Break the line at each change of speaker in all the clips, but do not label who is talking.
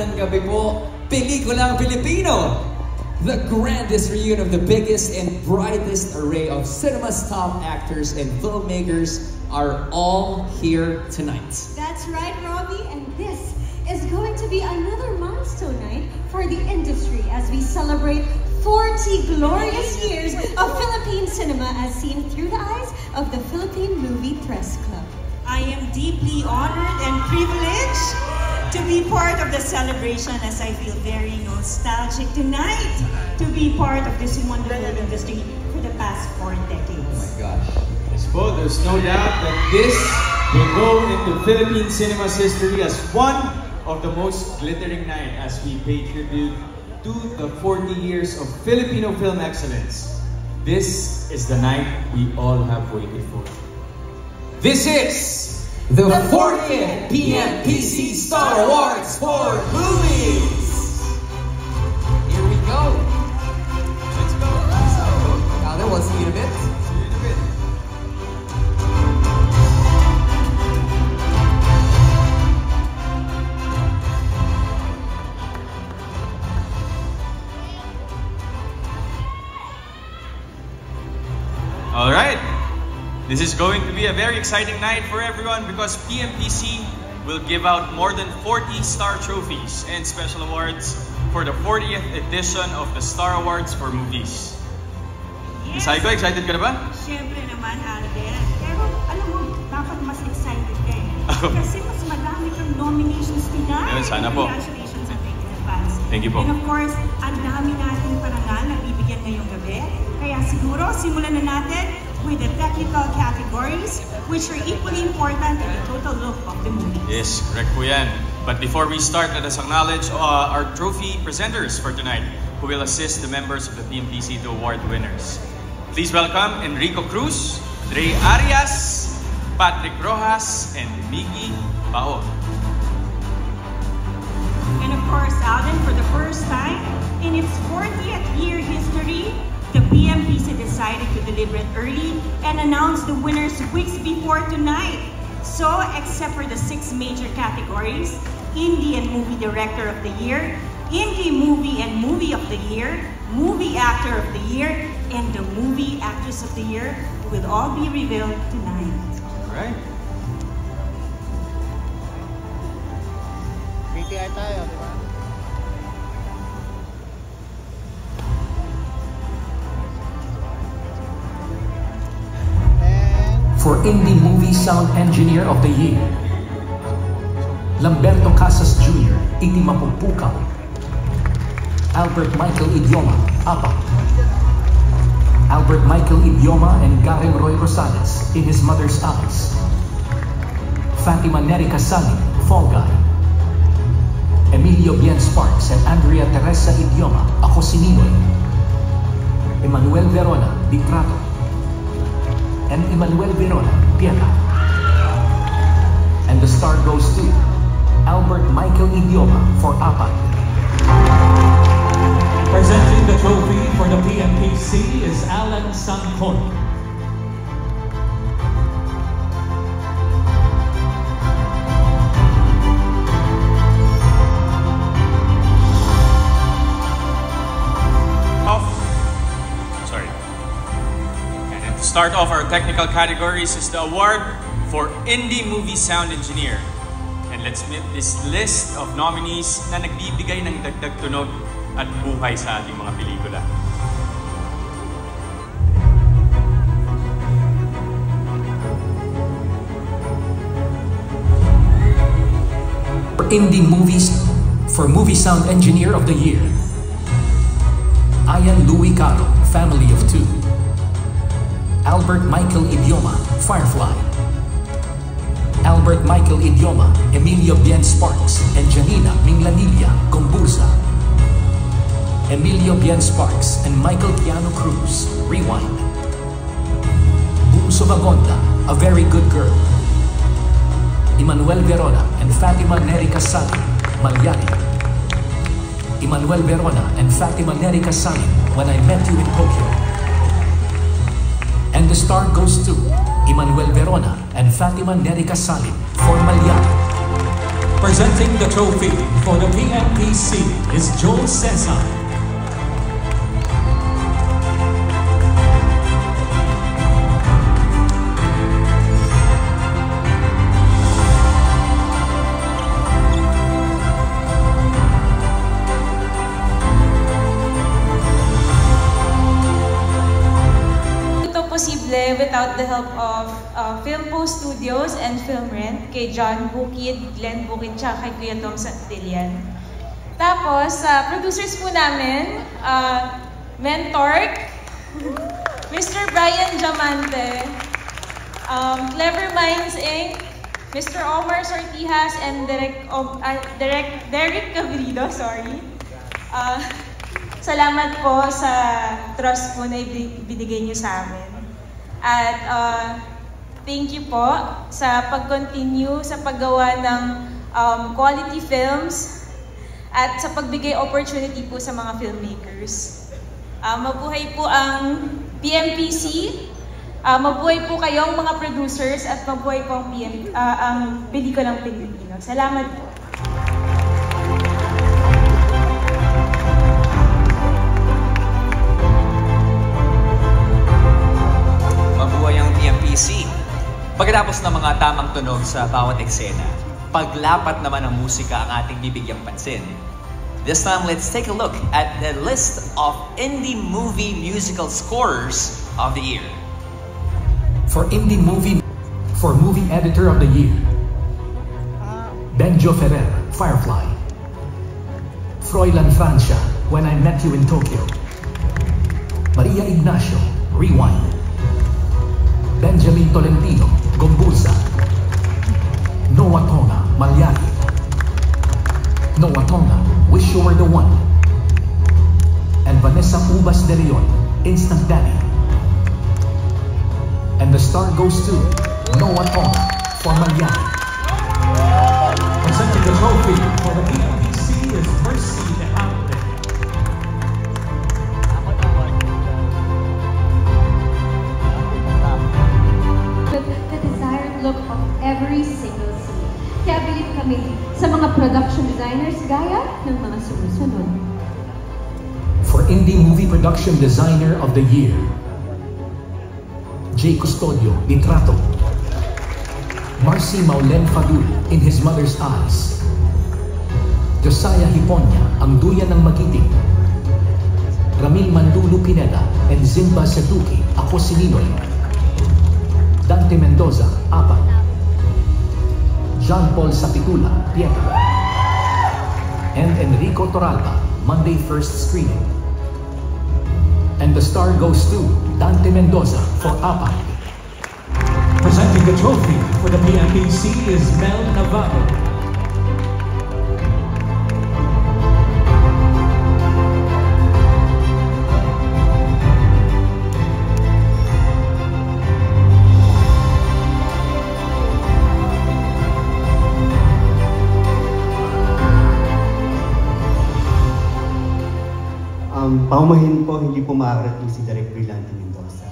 Magandang gabi po, Pelikulang Pilipino! The grandest reunion of the biggest and brightest array of cinema's top actors and filmmakers are all here tonight.
That's right, Robbie, and this is going to be another milestone night for the industry as we celebrate 40 glorious years of Philippine cinema as seen through the eyes of the Philippine Movie Press Club.
I am deeply honored and privileged to be part of the celebration as I feel very nostalgic tonight to be part of this wonderful industry for the past 4 decades.
Oh my gosh.
Yes, po, there's no doubt that this will go into Philippine cinema's history as one of the most glittering night as we pay tribute to the 40 years of Filipino film excellence. This is the night we all have waited for.
This is the 40th PMPC Star Awards for Movies! Here we go! Let's go! Now then, we'll see you in a bit. See you in a bit.
All right. This is going to be a very exciting night for everyone because PMPC will give out more than 40 Star Trophies and special awards for the 40th edition of the Star Awards for Movies.
Yes.
Saiko, excited ka na ba?
Siyempre naman, Alden. Pero alam mo, dapat mas excited ka eh. Kasi mas madami kang nominations tonight.
Ayun, sana po.
Congratulations and thank you in advance.
Thank you po.
And of course, ang dami nating parangal na bibigyan ngayong gabi. Kaya siguro, simulan na natin with the technical categories, which are equally important in the total look of the movie.
Yes, correct po yan. But before we start, let us acknowledge our trophy presenters for tonight who will assist the members of the PMPC to award winners. Please welcome Enrico Cruz, Dre Arias, Patrick Rojas, and Miggy Baon.
And of course, Alden, for the first time in its 40th year history, the PMPC decided to deliver it early and announce the winners weeks before tonight. So, except for the 6 major categories, Indie and Movie Director of the Year, Indie Movie and Movie of the Year, Movie Actor of the Year, and the Movie Actress of the Year will all be revealed tonight.
All right.
PTI tayo, di ba?
For Indie Movie Sound Engineer of the Year, Lamberto Casas Jr., Iti Mapupukal, Albert Michael Idioma, Apa, Albert Michael Idioma and Garen Roy Rosales, In His Mother's Eyes, Fatima Neri Casali, Fall Guy, Emilio Bien Sparks and Andrea Teresa Idioma, Ako Si Ninoy, Emmanuel Verona, Ditrato, and Emmanuel Verona, Pieta. And the star goes to Albert Michael Idioma for Apat.
Presenting the trophy for the PMPC is Alan Sangkon.
Start off our technical categories is the award for Indie Movie Sound Engineer. And let's meet this list of nominees na nagbibigay ng dagdag tunog at buhay sa ating mga pelikula.
For Indie Movies, for Movie Sound Engineer of the Year, Ian Louis Caro, Family of Two, Albert Michael Idioma, Firefly, Albert Michael Idioma, Emilio Bien Sparks, and Janina Minglanilla, Gomburza, Emilio Bien Sparks and Michael Piano Cruz, Rewind, Bunso Bagonda, A Very Good Girl, Emmanuel Verona and Fatima Neri Casali, Malyari, Emmanuel Verona and Fatima Neri Casali, When I Met You in Tokyo. And the star goes to Emmanuel Verona and Fatima Neri Casali for Malyari.
Presenting the trophy for the PMPC is Joel Cesar.
Without the help of Film Post Studios and Film Rent, kay John Bukid, Glenn Bukid, tsaka kay Kuya Tom Santillan. Tapos, producers po namin, Mentork, Mr. Brian Diamante, Clever Minds Inc., Mr. Omar Sortijas, and Derek Cabrido, sorry. Salamat po sa trust po na ibinigay niyo sa amin. At thank you po sa pag-continue sa paggawa ng quality films at sa pagbigay opportunity po sa mga filmmakers. Mabuhay po ang PMPC, mabuhay po kayong mga producers at mabuhay po ang pelikulang Pilipino. Salamat po.
Pagkatapos ng mga tamang tunog sa bawat eksena, paglapat naman ng musika ang ating bibigyang pansin. This time, let's take a look at the list of indie movie musical scores of the year.
For movie editor of the year, Benjo Ferrer, Firefly. Froilan Francia, When I Met You in Tokyo. Maria Ignacio, Rewind. Benjamin Tolentino, Gombuza. Noah Tonga, Malyari. Noah Tonga, Wish You Were the One. And Vanessa Ubas de Leon, Instant Daddy. And the star goes to Noah Tonga for Malyari.
Presenting the trophy for the PMPC is Mercy de Hambre.
The desired look of every single scene. Kaya bilib kami sa mga production designers gaya ng mga sumusunod.
For Indie Movie Production Designer of the Year, Jay Custodio, Litrato. Marcy Maulen Fadul, In His Mother's Eyes. Josiah Hiponya, Ang Duyan ng Magiting. Ramil Mandulu Pineda and Zimba Seduki, Ako Si Ninoy. Dante Mendoza, Apat. Jean Paul Sapitula, Pietro. And Enrico Toralba, Monday First Screening. And the star goes to Dante Mendoza for Apat.
Presenting the trophy for the PMPC is Mel Navarro.
Paumahin po, hindi po makakarating si Direk Brillante Mendoza.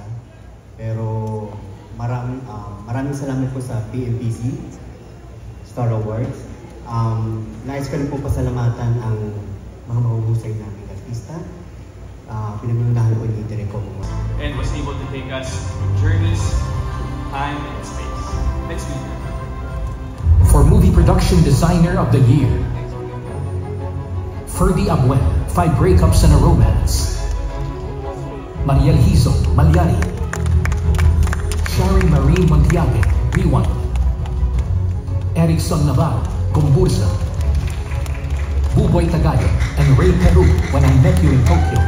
Pero maraming salamat po sa PMPC Star Awards. Nais ko rin po pasalamatan ang mga mahuhusay naming artista. Pinag-uunahan po ni Direk Coco.
And was able to take us journeys, time, and space. Next week.
For Movie Production Designer of the Year, Ferdy Abuen, 5 Breakups and a Romance. Mariel Hizo, Malyari. Shari Marie Montiague, Rewind. Erickson Navarro, Gomburza. Buboy Tagayo and Ray Peru, When I Met You in Tokyo.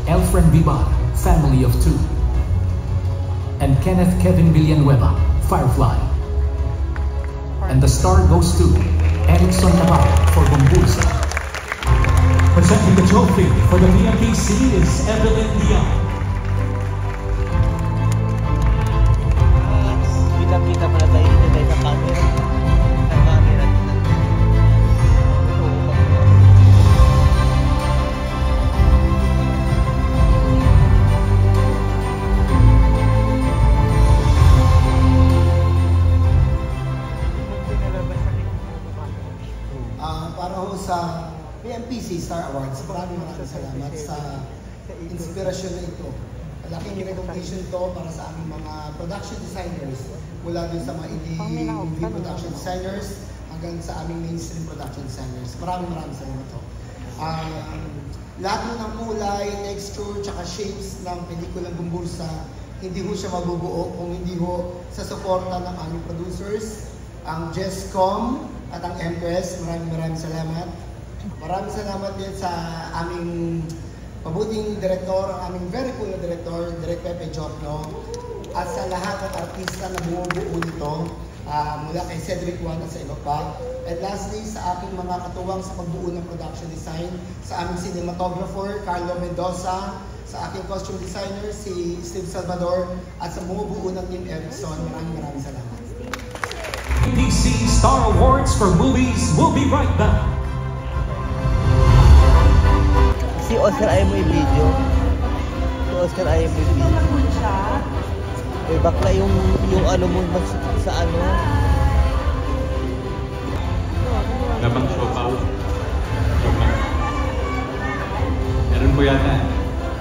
Elfren Vivar, Family of Two. And Kenneth Kevin Villanueva, Firefly. And the star goes to Erickson Navarro for Gomburza.
Presenting the trophy for the PMPC is Evelyn Dion.
Kita-kita pala tayo dito sa camera. Sa camera.
para ho sa PMPC Star Awards. Maraming salamat sa inspirasyon na ito. Malaking recognition to para sa aming mga production designers, mula din sa mga indie movie production designers hanggang sa aming mainstream production designers. Maraming salamat to. Lahat mo ng kulay, texture, tsaka shapes ng pelikulang Gumbursa, hindi ho siya mabubuo kung hindi ho sa suporta ng aming producers, ang Jescom at ang Empress. Maraming salamat. Maraming salamat din sa aming mabuting direktor, ang aming very cool na direktor, Direk Pepe Jokno, at sa lahat ng artista na bumubuo nito, mula kay Cedric Juan at sa iba pa. And lastly, sa aking mga katuwang sa pagbuo ng production design, sa aming cinematographer, Carlo Mendoza, sa aking costume designer, si Steve Salvador, at sa bumubuo ng Team Erickson. Maraming salamat.
PMPC Star Awards for Movies will be right back.
Si Oscar ayaw mo yung video. Si Oscar ayaw mo yung video. Eh bakla yung ano mo sa ano.
Labang siopaw. Joke lang. Meron po yata.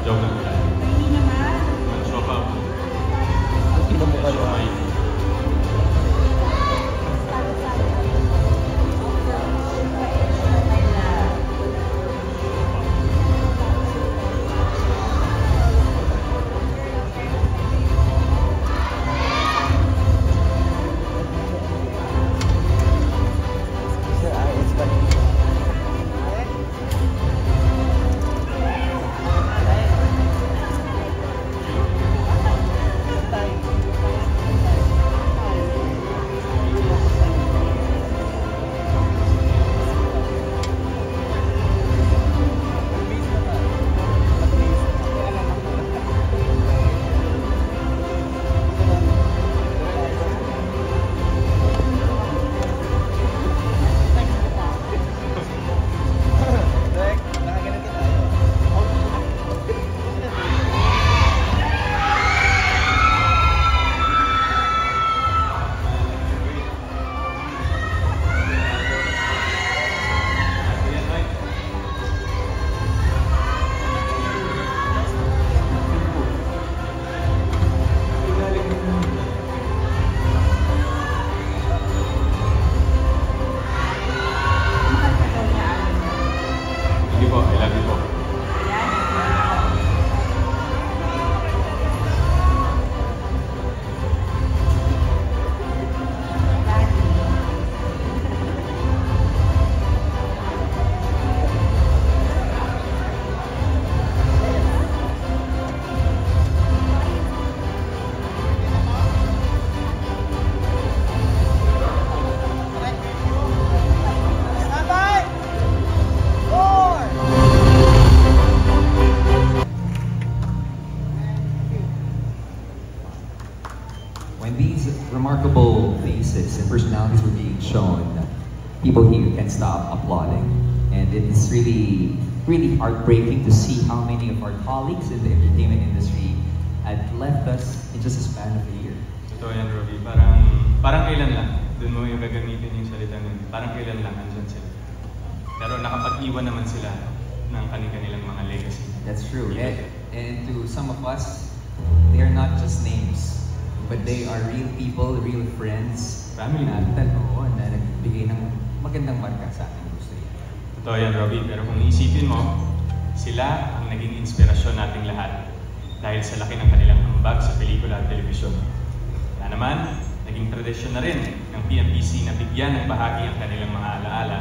Joke lang.
Hindi naman.
Labang siopaw.
Hindi na mo ka
Siomay.
When these remarkable faces and personalities were being shown, people here can't stop applauding. And it's really heartbreaking to see how many of our colleagues in the entertainment industry had left us in just a span of a year.
Totoo yan, Robbie. Parang kailan lang. Doon mo yung gagamitin yung salita nun. Parang kailan lang andyan sila. Pero nakapag-iwan naman sila ng kanilang mga legacy.
That's true. And to some of us, they are not just names, but they are real people, real friends.
Family.
Na nagbigay ng magandang marka sa ating industry.
Totoo yan, Robbie. Pero kung iisipin mo, sila ang naging inspirasyon nating lahat dahil sa laki ng kanilang ambag sa pelikula at telebisyon. Kaya naman, naging tradisyon na rin ng PMPC na bigyan ng bahagi ang kanilang mga alaala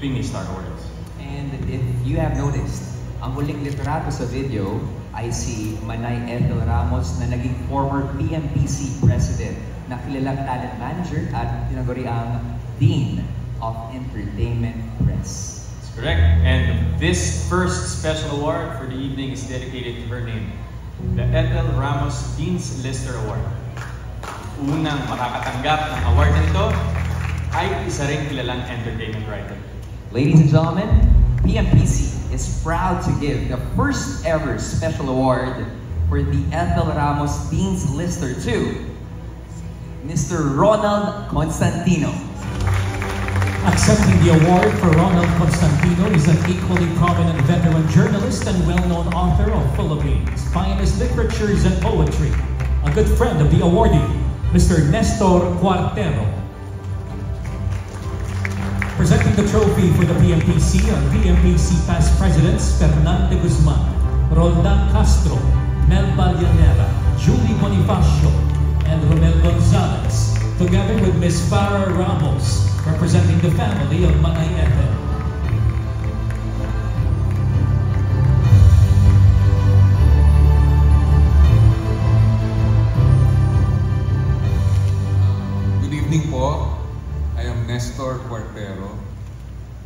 tuwing Star Awards.
And if you have noticed, ang huling litrato sa video ay si Manay Ethel Ramos na naging former PMPC President na kilalang talent manager at tinaguriang Dean of Entertainment Press.
That's correct. And this first special award for the evening is dedicated to her name, the Ethel Ramos Dean's Lister Award. Unang makakatanggap ng award na ito ay isa ring kilalang entertainment writer.
Ladies and gentlemen, PMPC is proud to give the first ever special award for the Ethel Ramos Dean's Lister to Mr. Ronald Constantino.
Accepting the award for Ronald Constantino is an equally prominent veteran journalist and well-known author of Philippines' finest literatures and poetry. A good friend of the awardee, Mr. Nestor Cuartero. Presenting the trophy for the PMPC are PMPC past presidents Fernando Guzman, Roldan Castro, Mel Ballanera, Julie Bonifacio, and Romel Gonzalez, together with Ms. Farah Ramos, representing the family of Manay Ethel.
Good evening po. I am Nestor Cuartero.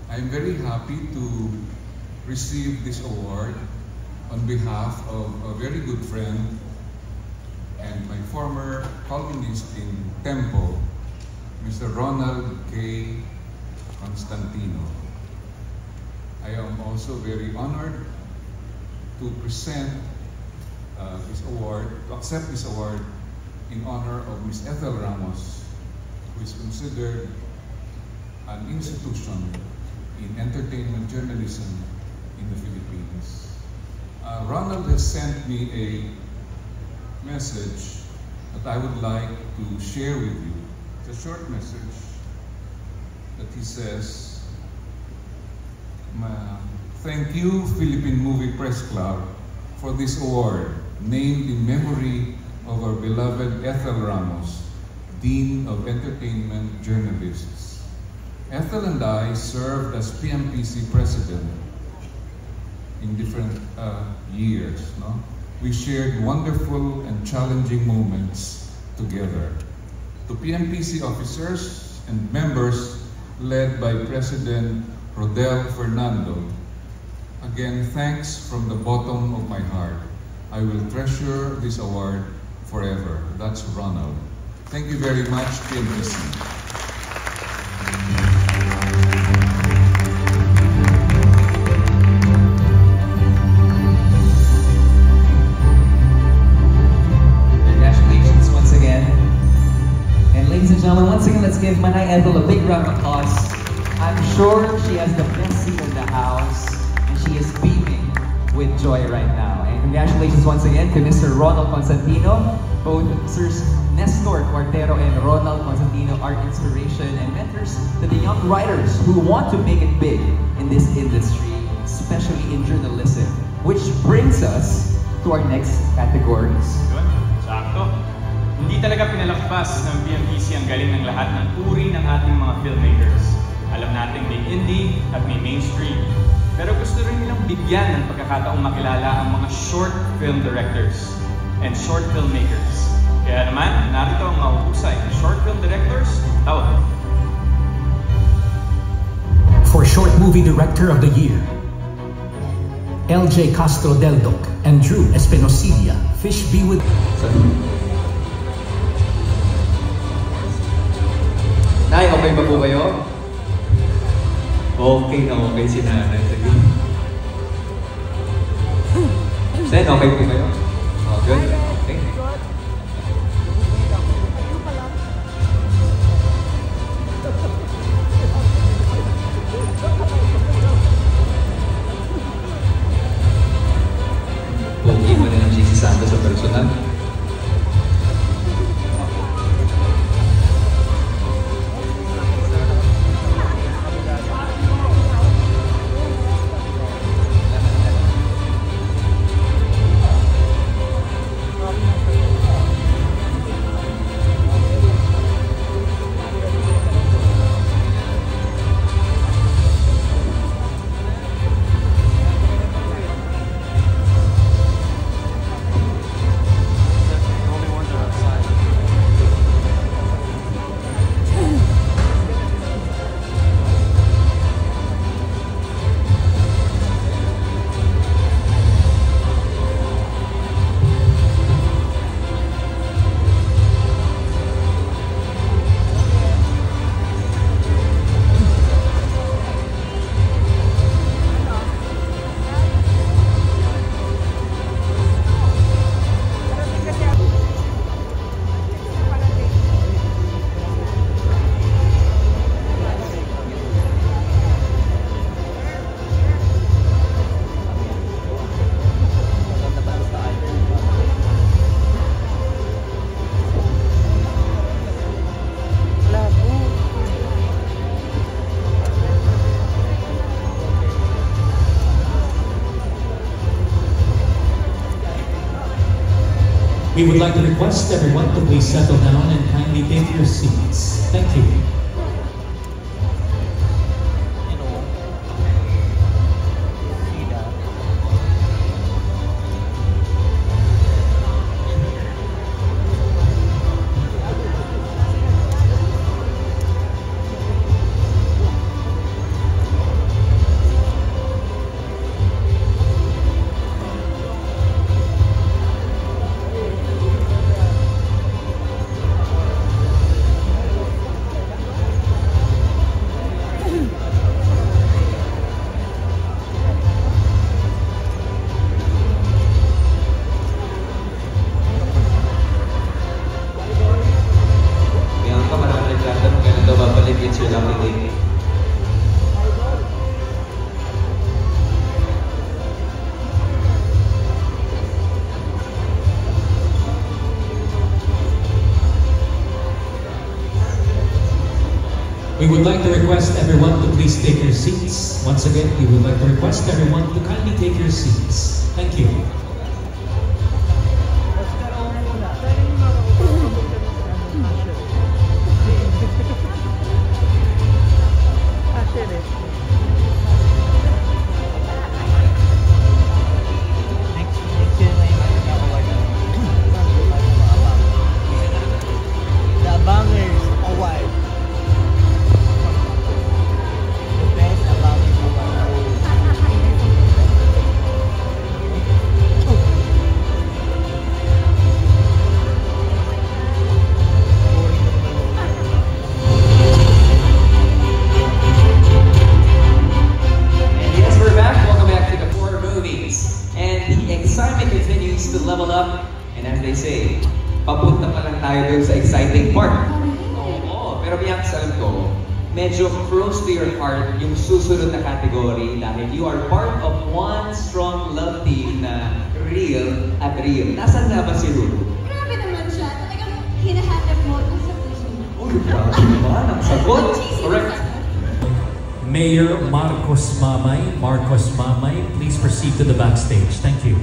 I am very happy to receive this award on behalf of a very good friend and my former columnist in Tempo, Mr. Ronald K. Constantino. I am also very honored to present this award, to accept this award in honor of Ms. Ethel Ramos, who is considered an institution in entertainment journalism in the Philippines. Ronald has sent me a message that I would like to share with you. It's a short message that he says, "Thank you, Philippine Movie Press Club, for this award, named in memory of our beloved Ethel Ramos, Dean of Entertainment Journalists. Ethel and I served as PMPC President in different years. No? We shared wonderful and challenging moments together. To PMPC officers and members led by President Rodel Fernando, again, thanks from the bottom of my heart. I will treasure this award forever." That's Ronald. Thank you very much, PMPC.
Once again, let's give Manay Ethel a big round of applause. I'm sure she has the best seat in the house, and she is beaming with joy right now. And congratulations once again to Mr. Ronald Constantino. Both Sirs Nestor Cuartero and Ronald Constantino are inspiration and mentors to the young writers who want to make it big in this industry, especially in journalism. Which brings us to our next categories.
Sakto. Hindi talaga pinalagpas ng PMPC ang galing ng lahat ng uri ng ating mga filmmakers. Alam natin may indie at may mainstream. Pero gusto rin nilang bigyan ng pagkakataong makilala ang mga short film directors and short filmmakers. Kaya naman, narito ang mahuhusay na short film directors, tawag.
For Short Movie Director of the Year, LJ Castro Deldoc and Drew Espinosilla, Fish Be With...
Nay, okay ba po kayo? Okay na okay si nanay. Sige. Sen, okay po kayo? Oh, good. Okay. Pogi mo rin ang GC Santos sa personal.
We would like to request everyone to please settle down and kindly take your seats. Thank you. We would like to request everyone to please take your seats. Once again, we would like to request everyone to kindly take your seats. Thank you.
Medyo close to your heart yung susunod na category dahil you are part of one strong love team na real at real. Nasaan nga ba si Ruru?
Grabe naman siya. Talagang hinahanap mo sa puso.
Oh, grabe naman. Ang sagot. Correct.
Mayor Marcos Mamay, please proceed to the backstage. Thank you.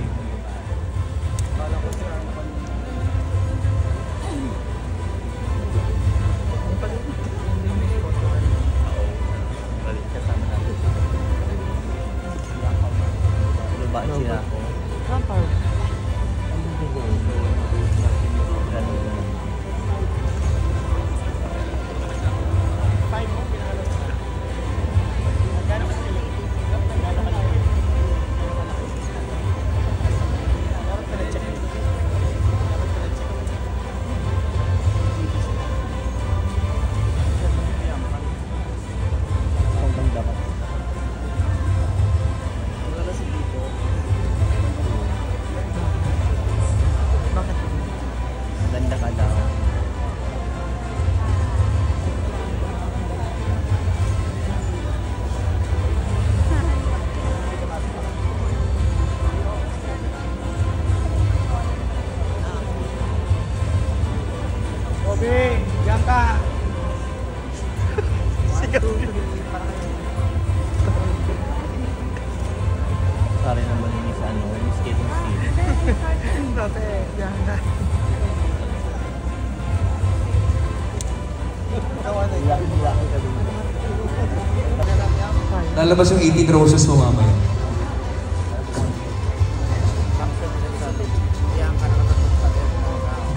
Lalabas yung 18 roses mo mamaya.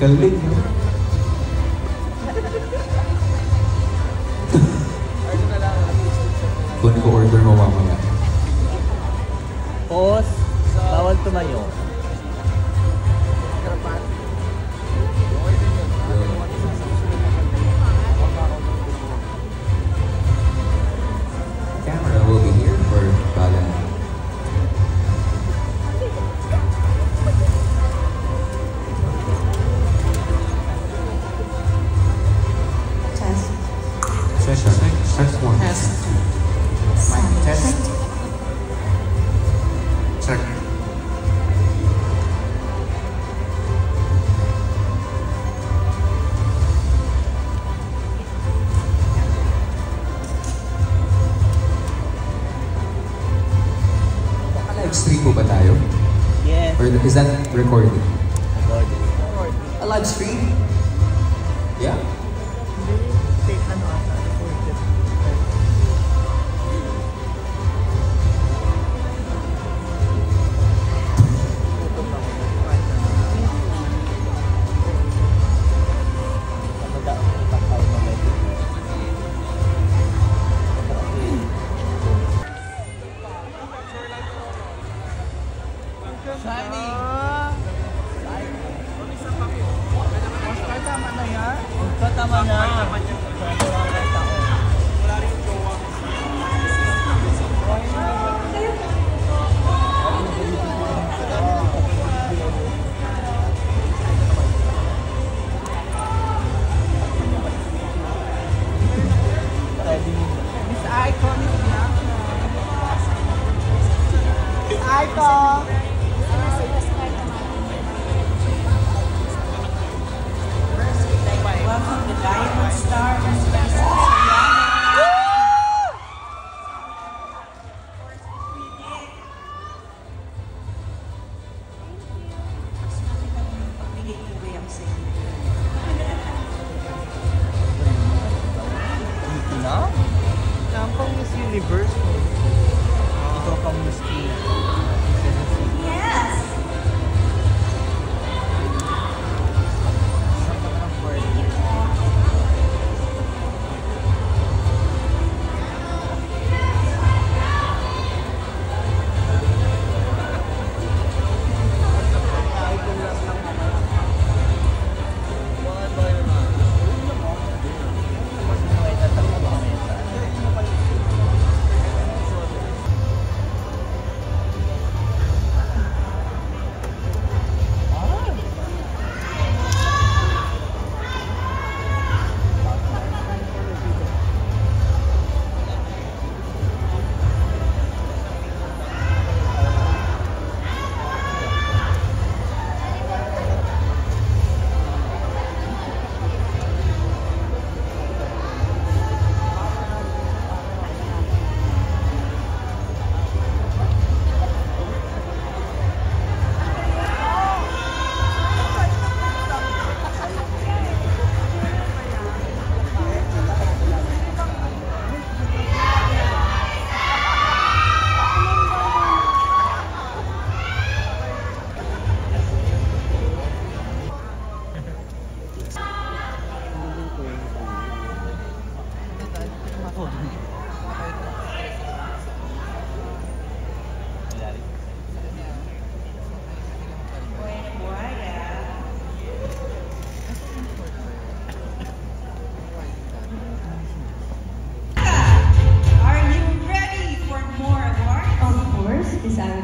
Galing. Kung ko order mo mamaya.
Pause. Bawal tumayo.
Camera will be here for balance. Test one. Test. Mic test. Check. Live stream po ba tayo?
Yes.
Or is that recording?
Recording.
live stream? Yeah.
Welcome the Diamond Star
Miss Universe. Ikaw pang Miss King.
Yes!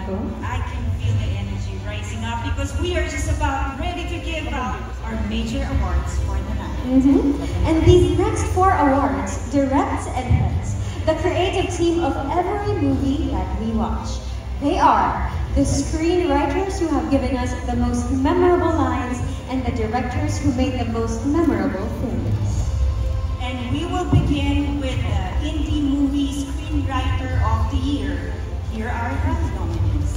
I can feel the energy rising up because we are just about ready to give out our major awards for the night.
And these next 4 awards direct and heads the creative team of every movie that we watch. They are the screenwriters who have given us the most memorable lines and the directors who made the most memorable films.
And we will begin with the Indie Movie Screenwriter of the Year. Here are the nominees.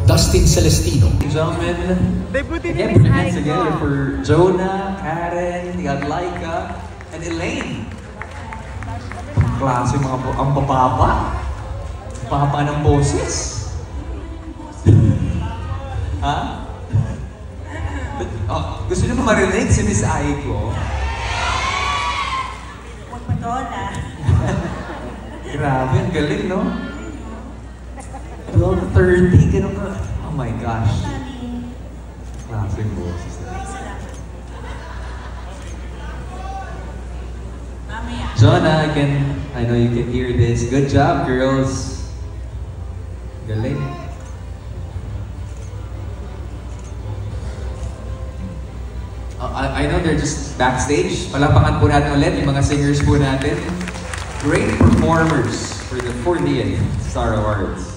Dustin Celestino.
Ladies and gentlemen, again, put your hands together for Jonah, Karen, Laika, and Elaine. Klase mga ang bababa. Baba ng boses. Ha? Gusto niyo ba marinig si Miss Aiko?
Huwag patola.
Grabe, ang galing, no? 12:30, ganun ka. Oh my gosh. Klaseng boses. Jonah, I know you can hear this. Good job, girls. Galing. I know they're just backstage. Palapakan po natin ulit yung mga singers po natin. Great performers for the 40th Star Awards.